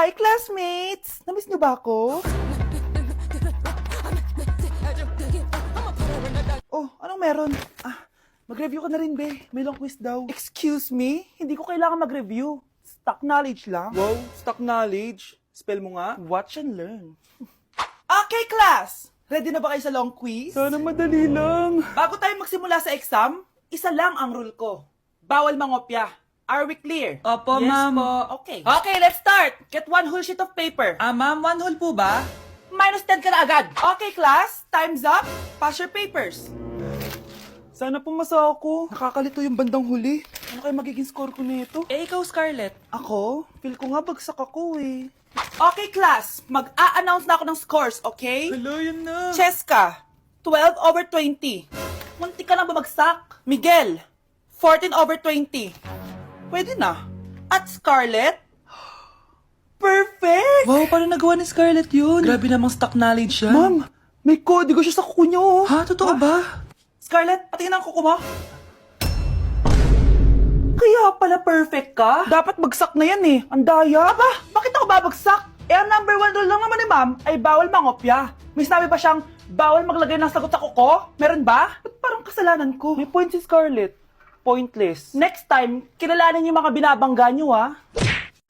Hi, classmates! Namiss niyo ba ako? Oh, anong meron? Mag-review ka na rin, be. May long quiz daw. Excuse me? Hindi ko kailangan mag-review. Stock knowledge lang. Wow, stock knowledge. Spell mo nga. Watch and learn. Okay, class! Ready na ba kayo sa long quiz? Sana madali lang. Bago tayo magsimula sa exam, isa lang ang rule ko. Bawal mangopya. Are we clear? Opo, Yes ma'am. po. Okay. Okay, let's start. Get one whole sheet of paper. Ma'am, 1 whole po ba? Minus 10 ka na agad. Okay, class. Time's up. Pass your papers. Sana pumasa ako. Nakakalito yung bandang huli. Ano kaya magiging score ko nito? Ikaw, Scarlett. Ako? Feel ko nga bagsak ako eh. Okay, class. Mag-a-announce na ako ng scores, okay? Hello, yun na. Cheska, 12/20. Munti ka lang bumagsak. Miguel, 14/20. Pwede na. At Scarlett, perfect! Wow, paano nagawa ni Scarlett yun? Grabe namang stock knowledge yan. Ma'am, may kodigo siya sa kuko niyo. Oh. Ha? Totoo ba? Scarlett, patingin ang kuko mo. Kaya pala perfect ka? Dapat bagsak na yan eh. Ang daya. Aba, bakit ako babagsak? Ang number 1 rule lang naman ni ma'am ay bawal mangopya. May sinabi ba siyang bawal maglagay ng sagot sa kuko? Meron ba? Ba't parang kasalanan ko? May point si Scarlett. Pointless. Next time, kilalanin yung mga binabangga niyo ah.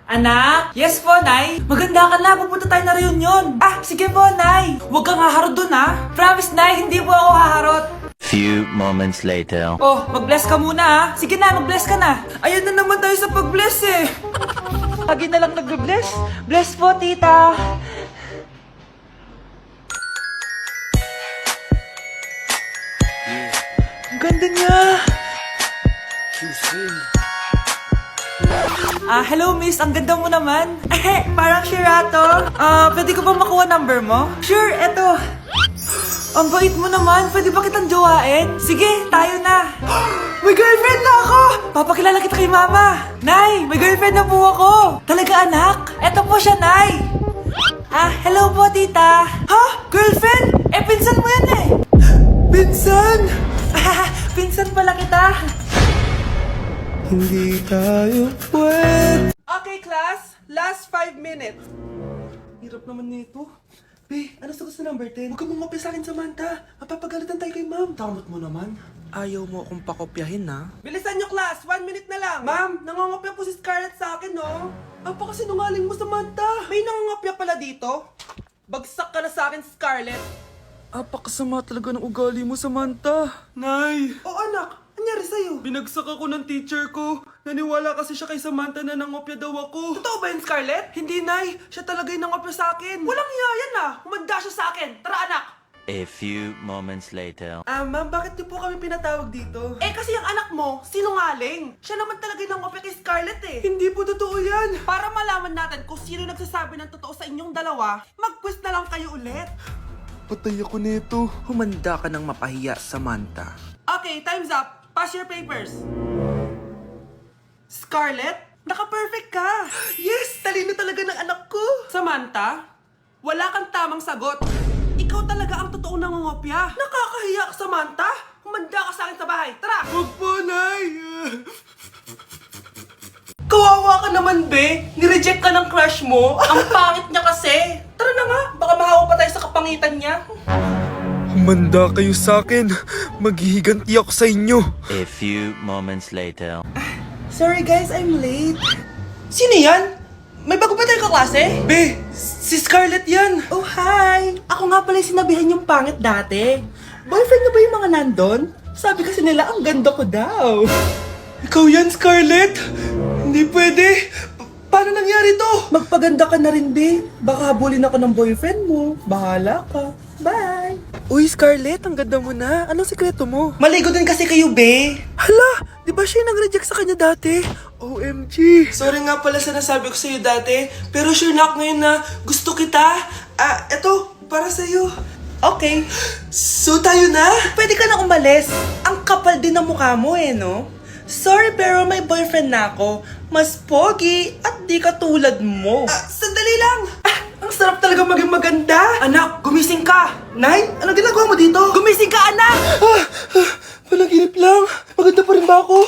Anak? Yes po, Nay. Maganda ka na. Pupunta tayo na reunion. Sige po, Nay. Huwag kang haharot dun, ha? Promise, Nay. Hindi po ako haharot. Few moments later. Oh, mag-bless ka muna, ha? Sige na, mag-bless ka na. Ayan na naman tayo sa pag-bless, eh. Lagi na lang nag-bless. Bless po, tita. Ang ganda niya. Hello miss, ang ganda mo naman. Parang Shirato. Pwede ko ba makuha number mo? Sure, eto. Ang bait mo naman, pwede ba kitang jowain? Sige, tayo na. May girlfriend na ako! Papakilala kita kay mama. Nay, may girlfriend na po ako. Talaga anak? Eto po siya, Nay. Hello po tita. Ha? Girlfriend? Pinsan mo yan eh. Pinsan? Pinsan pala kita. Hindi tayo pwede. Okay, class. Last 5 minutes. Hirap naman nito. Be, ano sagot sa number 10? Huwag ka mong sa akin, Samantha. Mapapagalitan tayo kay ma'am. Tamot mo naman. Ayaw mo akong pakopyahin, ha? Bilisan nyo, class. 1 minute na lang. Ma'am, nangangopya po si Scarlett sa akin, no? Apakasinungaling mo, Samantha. May nangangopya pala dito. Bagsak ka na sa akin, Scarlett. Apakasama talaga ng ugali mo, Samantha. Nay! O anak, anyari sa'yo? Binagsak ako ng teacher ko. Naniwala kasi siya kay Samantha na nangopya daw ako. Totoo ba yun, Scarlett? Hindi, Nay. Siya talaga yung nangopya sa akin. Walang iya yan, ah. Humanda siya sa akin. Tara, anak. A few moments later. Ma'am, bakit niyo po kami pinatawag dito? Kasi yung anak mo, sinungaling. Siya naman talaga yung nangopya kay Scarlett eh. Hindi po totoo yan. Para malaman natin kung sino nagsasabi ng totoo sa inyong dalawa, mag-quiz na lang kayo ulit. Patay ako nito. Humanda ka ng mapahiya, Samantha. Okay, time's up. Pass your papers. Scarlett, naka-perfect ka. Yes, talino talaga ng anak ko. Samantha, wala kang tamang sagot. Ikaw talaga ang totoong nangongopya. Nakakahiya ka, Samantha. Humanda ka sa akin sa bahay. Tara! Huwag po, Nay! Kawawa ka naman, be. Nireject ka ng crush mo. Ang pangit niya kasi. Tara na nga, baka mahawa pa tayo sa kapangitan niya. Humanda kayo sa akin. Maghihiganti ako sa inyo. A few moments later. Sorry guys, I'm late. Sino yan? May bago ba tayo kaklase? Be, si Scarlett yan. Oh, hi! Ako nga pala yung sinabihan yung pangit dati. Boyfriend na ba yung mga nandun? Sabi kasi nila, ang ganda ko daw. Ikaw yan, Scarlett. Hindi pwede. Paano nangyari to? Magpaganda ka na rin, be. Baka habulin ako ng boyfriend mo. Bahala ka. Bye! Uy, Scarlett, ang ganda mo na. Anong sikreto mo? Maligo din kasi kayo, be. Hala, di ba siya yung nag-reject sa kanya dati? OMG. Sorry nga pala sa nasabi ko sa'yo dati, pero sure na ako ngayon na gusto kita. Eto, para sa'yo. Okay. So tayo na? Pwede ka na umalis. Ang kapal din ng mukha mo eh, no? Sorry pero may boyfriend na ako. Mas pogi at di katulad mo. Sandali lang. Ang sarap talaga maging maganda. Anak, gumising ka. Nay, ano ginagawa mo dito? Gumising ka, anak! Panaginip lang. Maganda pa rin ba ako?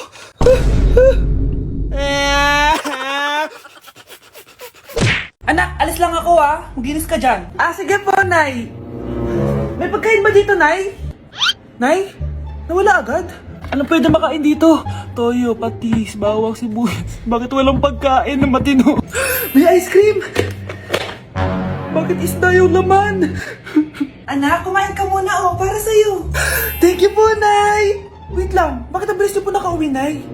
Anak, alis lang ako Maginis ka dyan. Sige po, Nay. May pagkain ba dito, Nay? Nay? Nawala agad? Anong pwede makain dito? Toyo, patis, bawang, sibuyas. Bakit walang pagkain na matino? May ice cream! Bakit isda yung laman? Anak, kumain ka muna para sa'yo. Thank you po, Nay! Wait lang, bakit ang bilis niyo po nakauwi, Nay?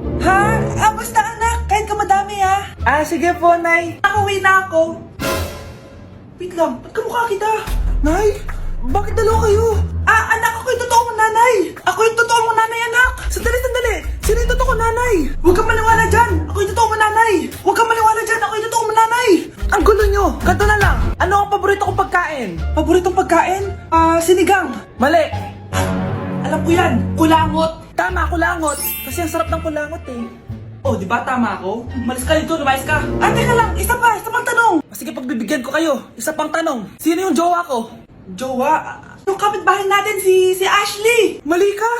Basta anak, kain ka madami sige po, Nay. Nakauwi na ako. Wait lang, ba't kamukha kita? Nay, bakit dalawa kayo? Anak, ako yung totoo mong nanay. Ako yung totoo mong nanay, anak. Sandali. Sino yung totoo nanay? Huwag kang maniwala dyan. Ako yung totoo mong nanay. Huwag kang maniwala dyan. Ako yung totoo mong nanay. Ang gulo nyo. Ganto na lang. Ano ang paborito kong pagkain? Paboritong pagkain? Sinigang. Mali. Alam ko yan. Kulangot. Tama, kulangot. Kasi ang sarap ng kulangot di ba tama ako? Malis ka dito, lumayas ka. Teka lang. Isa pang tanong. Sige, pagbibigyan ko kayo. Isa pang tanong. Sino yung jowa ko? Jowa? Yung kapitbahay natin, si Ashley! Mali ka!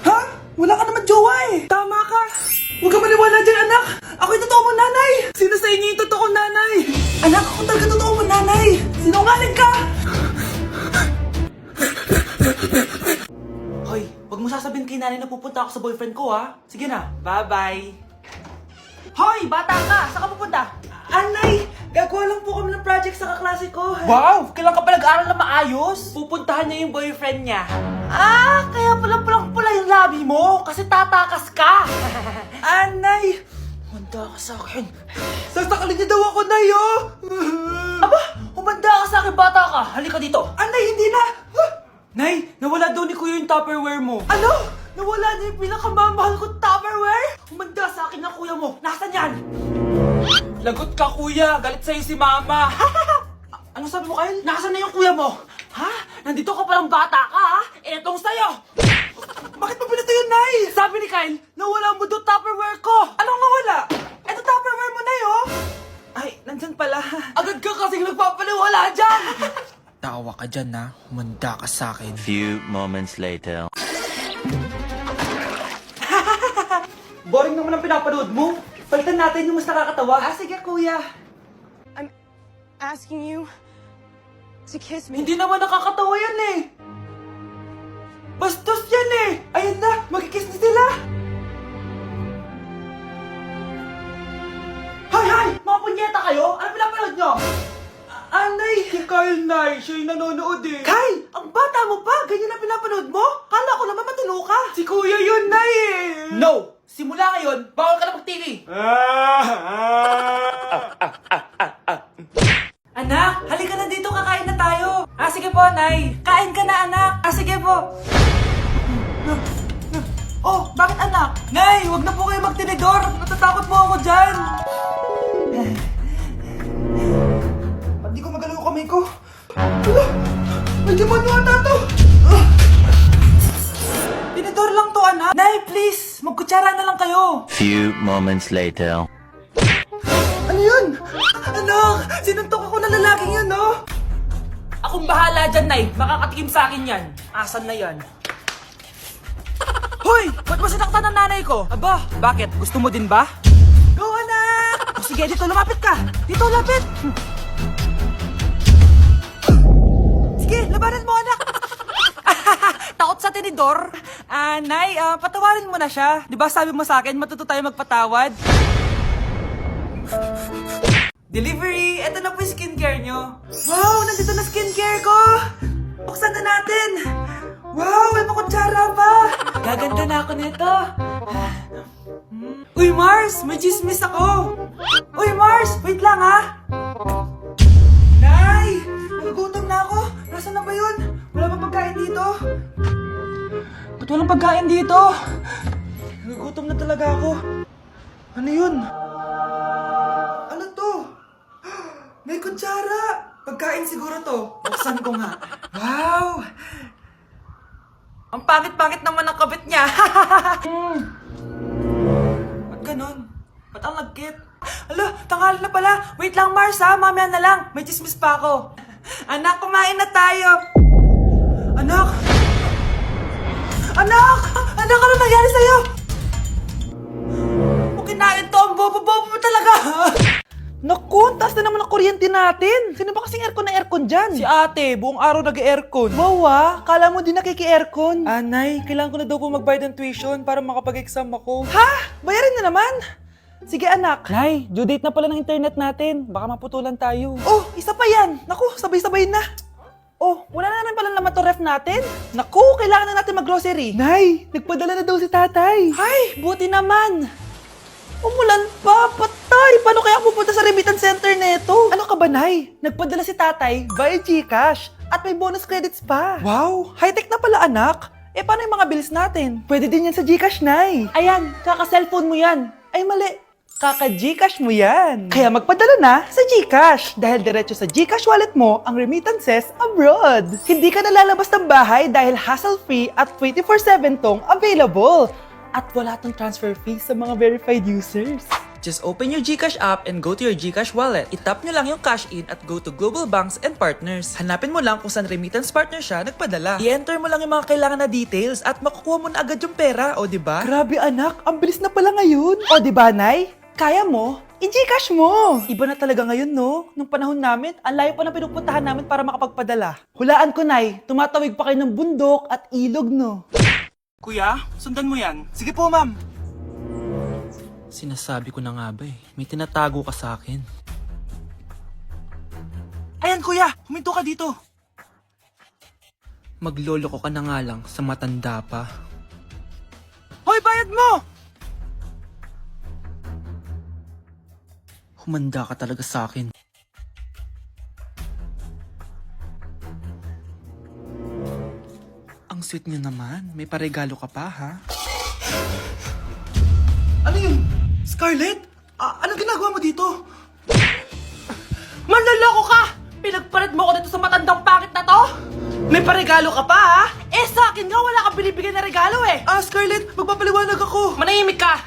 Ha? Wala ka naman jowa Tama ka! Huwag ka maniwala dyan, anak! Ako yung totoo mong nanay! Sino sa inyo yung totoo nanay? Anak, ako talaga totoo mong nanay! Sinungaling ka! Hoy, huwag mo sasabihin kay nanay na pupunta ako sa boyfriend ko, Sige na, bye-bye! Hoy, bata ka! Saan ka pupunta? Anay! Gagawa lang po kami ng project sa kaklase ko. Wow! Kailan ka pa nag-aaral na maayos? Pupuntahan niya yung boyfriend niya. Kaya pula yung labi mo kasi tatakas ka. Anay! Humanda ka sa akin. Sasakalin niya daw ako, Nay, Aba! Humanda ka sa akin, bata ka. Halika dito. Anay, hindi na! Nay, nawala daw ni Kuya yung Tupperware mo. Ano? Nawala na yung pinakamamahal kong Tupperware? Humanda sa akin ng kuya mo. Nasaan yan? Lagot ka, kuya. Galit sa'yo si mama. Ano sabi mo, Kyle? Nasaan na yung kuya mo? Nandito ka palang bata ka, Etong sa'yo. Bakit mo pinito yun, Nay? Sabi ni Kyle, nawala mo doon Tupperware ko. Anong nawala? Eto Tupperware mo, Nay, Ay, nandyan pala. Agad ka kasing nagpapaliwala dyan. Tawa ka dyan humanda ka sa akin. Few moments later. Boring naman ang pinapanood mo. Palitan natin yung mas nakakatawa. Sige, kuya. Asking you to kiss me. Hindi naman nakakatawa yan Bastos yan Ayan na, magkikiss na sila. Hay! Mga punyeta kayo? Ano pinapanood nyo? Anay! Si Kyle, Nay. Siya yung nanonood Kyle! Ang bata mo pa! Ganyan ang pinapanood mo? Kala ko naman matino ka. Si Kuya yun, Nay No! Simula ngayon, bawal ka na mag-TV. Anak, halika na dito, kakain na tayo. Sige po, Nay. Kain ka na, anak. Sige po. Bakit anak? Nay, wag na po kayo magtinidor. Natatakot po ako dyan. Hindi ko magalaw ang kamay ko. May demonyo ata to. Tinidor lang to, anak. Nay, please. Magkutsara na lang kayo. Few moments later. Ano yun? Anak, sinuntok ako na lalaking yun, Akong bahala dyan, Nay. Makakatikim sa akin yan. Asan na yan? Hoy! Ba't mo sinaktan ng nanay ko? Aba, bakit? Gusto mo din ba? Go, anak! Sige, dito lumapit ka. Dito, lapit. Sige, labanan mo, anak. Takot sa tinidor. Nay, patawarin mo na siya. Di ba sabi mo sa akin, matuto tayo magpatawad? Delivery! Ito na po yung skincare nyo. Wow! Nandito na skincare ko! Buksan na natin! Wow! May pakutsara pa! Gaganda na ako nito. Uy, Mars! May chismis ako! Uy, Mars! Wait lang, Nay! Nagugutom na ako! Nasaan na ba yun? Wala pa pagkain dito? Ba't walang pagkain dito? Nagugutom na talaga ako. Ano yun? Ano to? May kutsara! Pagkain siguro to. Buksan ko nga. Wow! Ang pangit-pangit naman ang kabit niya. Ba't ganun? Ba't ang lagkit? Alo, tanghali na pala. Wait lang, Mars, mamaya na lang. May chismis pa ako. Anak, kumain na tayo. Anak! Anak! Anak, ano nangyari sa'yo? Kung kinain to, ang bobo-bobo mo talaga. Naku, ang taas na naman ang kuryente natin. Sino ba kasing aircon dyan? Si ate, buong araw nag-aircon. Wow kala mo din nakiki-aircon. Anay, kailangan ko na daw po magbayad ng tuition para makapag-exam ako. Ha? Bayarin na naman. Sige anak. Nay, due date na pala ng internet natin. Baka maputulan tayo. Oh, isa pa yan. Naku, sabay-sabay na. Oh, wala na naman pala naman to ref natin. Naku, kailangan na natin mag-grocery. Nay, nagpadala na daw si tatay. Ay, buti naman. Umulan pa, patay. Paano kaya ako pupunta sa remittance center nito? Ano ka ba, Nay? Nagpadala si tatay via GCash at may bonus credits pa. Wow, high-tech na pala anak. Paano yung mga bills natin? Pwede din yan sa GCash, Nay. Ayan, kaka-cellphone mo yan. Ay, mali. Kaka-GCash mo yan. Kaya magpadala na sa GCash dahil diretso sa GCash wallet mo ang remittances abroad. Hindi ka nalalabas ng bahay dahil hassle-free at 24/7 tong available. At wala tong transfer fee sa mga verified users. Just open your GCash app and go to your GCash wallet. Itap nyo lang yung cash in at go to Global Banks and Partners. Hanapin mo lang kung saan remittance partner siya nagpadala. I-enter mo lang yung mga kailangan na details at makukuha mo na agad yung pera, o diba? Grabe anak, ang bilis na pala ngayon. O diba, Nay? Kaya mo? I-GCash mo! Iba na talaga ngayon, no? Nung panahon namin, ang layo pa na pinupuntahan namin para makapagpadala. Hulaan ko, Nay, tumatawid pa kayo ng bundok at ilog, no? Kuya, sundan mo yan. Sige po, ma'am. Sinasabi ko na nga ba may tinatago ka sa akin. Ayan, kuya, huminto ka dito. Maglolo ko ka na nga lang sa matanda pa. Hoy, bayad mo! Humanda ka talaga sa akin. Ang sweet niyo naman. May paregalo ka pa, ha? Ano yun? Scarlett? Anong ginagawa mo dito? Manloloko ka! Pinagpalit mo ko dito sa matandang pangit na to? May paregalo ka pa, ha? Sa akin nga, wala kang binibigyan na regalo, Scarlett, magpapaliwanag ako. Manahimik ka!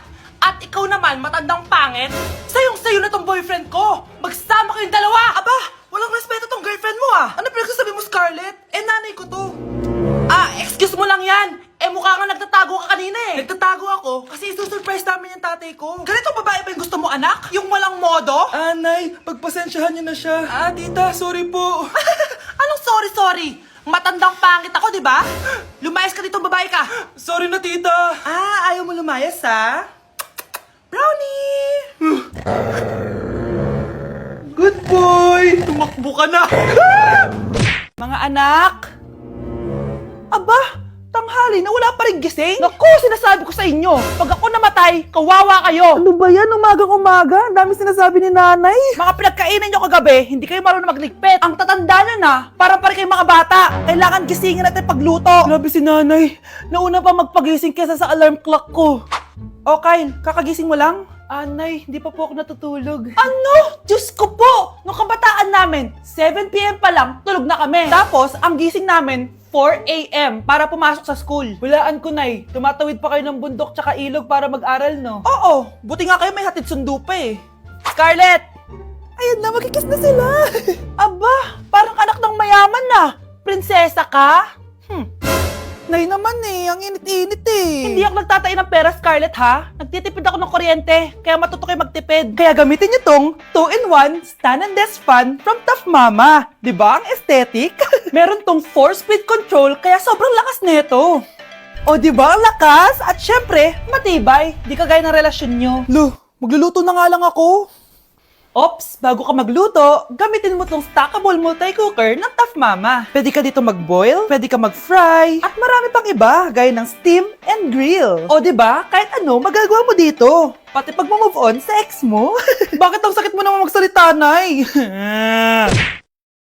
At ikaw naman, matandang pangit? Sayong-sayo na tong boyfriend ko! Magsama kayong dalawa! Aba, walang respeto tong girlfriend mo, Ano pinagsasabi mo, Scarlett? Nanay ko to. Excuse mo lang yan! Mukha nga nagtatago ka kanina, Nagtatago ako kasi isusurprise namin yung tatay ko. Ganitong babae ba yung gusto mo, anak? Yung walang modo? Nay, pagpasensyahan niyo na siya. Tita, sorry po. Anong sorry? Matandang pangit ako, di ba? Lumayas ka dito, babae ka. Sorry na, tita. Ayaw mo lumayas, ha? Brownie! Good boy! Tumakbo ka na! Mga anak! Aba, tanghali na wala pa rin gising? Naku, sinasabi ko sa inyo, pag ako namatay, kawawa kayo! Ano ba yan, umagang-umaga? Ang dami sinasabi ni nanay. Mga pinagkainan nyo kagabi, hindi kayo marunong magligpit. Ang tatanda nyo na, parang pa rin kayo mga bata. Kailangan gisingin natin pagluto. Grabe si nanay. Nauna pa magpagising kesa sa alarm clock ko. O Kyle, kakagising mo lang? Nay, hindi pa po ako natutulog. Ano? Diyos ko po! Nung kabataan namin, 7 p.m. pa lang, tulog na kami. Tapos, ang gising namin, 4 a.m. para pumasok sa school. Hulaan ko, Nay. Tumatawid pa kayo ng bundok tsaka ilog para mag-aral, no? Oo, buti nga kayo may hatid sundo pa eh. Scarlett! Ayan na, magkikiss na sila. Aba, parang anak ng mayaman na. Prinsesa ka? Nay naman ang init-init Hindi ako nagtatain ng pera, Scarlett, ha? Nagtitipid ako ng kuryente, kaya matuto kayo magtipid. Kaya gamitin niyo tong 2-in-1 Stand and Desk Fan from Tough Mama. Di ba? Ang aesthetic. Meron tong 4-speed control, kaya sobrang lakas nito. O di ba ang lakas? At syempre, matibay. Di kagaya ng relasyon nyo. Lo, magluluto na nga lang ako. Ops, bago ka magluto, gamitin mo tong stackable multi-cooker ng Tough Mama. Pwede ka dito mag-boil, pwede ka mag-fry, at marami pang iba, gaya ng steam and grill. O di ba? Kahit ano, magagawa mo dito. Pati pag move on sa ex mo. Bakit ang sakit mo naman magsalita, Nay?